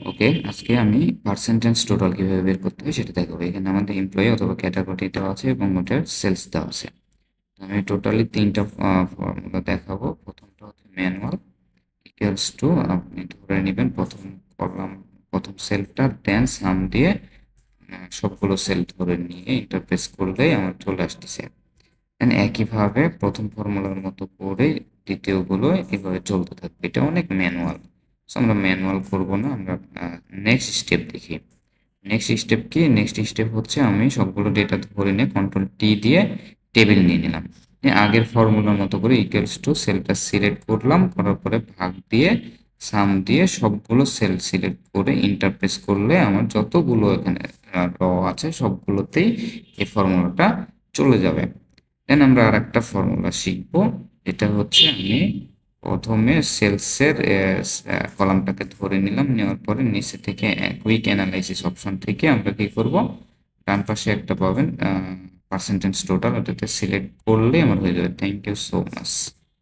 ওকে, আজকে আমি percentage total কিভাবে বের করতে হয় সেটা দেখাবো। এখানে আমাদের এমপ্লয়ি অথবা ক্যাটাগরি দেওয়া আছে এবং ওটার সেলস দেওয়া আছে। তো আমি টোটালি তিনটা ফর্মুলা দেখাবো। প্রথমটা হচ্ছে ম্যানুয়াল ইকুয়ালস টু, আপনি ধরে নেবেন প্রথম কলাম প্রথম সেলটা, দেন সাম দিয়ে সবগুলো সেল ধরে নিয়ে ইন্টারপ্রেস করলেই আমার চলে আসতেছে। দেন একইভাবে প্রথম ফর্মুলার মতো করে দ্বিতীয়গুলো এভাবে চলতে থাকবে। এটা অনেক ম্যানুয়াল, সো আমরা ম্যানুয়াল করব না, আমরা নেক্সট স্টেপ দেখি। নেক্সট স্টেপ কি? নেক্সট স্টেপ হচ্ছে আমি সবগুলো ডেটা ধরে নিয়ে কন্ট্রোল টি দিয়ে টেবিল নিয়ে নিলাম। আগের ফর্মুলার মতো করে ইকুয়ালস টু সেলটা সিলেক্ট করলাম, করার পরে ভাগ দিয়ে সাম দিয়ে সবগুলো সেল সিলেক্ট করে ইন্টারপ্রেস করলে আমার যতগুলো এখানে র আছে সবগুলোতেই এই ফর্মুলাটা চলে যাবে। দেন আমরা আর একটা ফর্মুলা শিখবো, যেটা হচ্ছে আমি প্রথমে সেলসের কলামটাকে ধরে নিলাম, নেওয়ার পরে নিচে থেকে কুইক অ্যানালাইসিস অপশন থেকে আমরা কি করব, ডান পাশে একটা পাবেন পার্সেন্টেজ টোটাল, ওটাতে সিলেক্ট করলে আমার হয়ে যাবে। Thank you so much.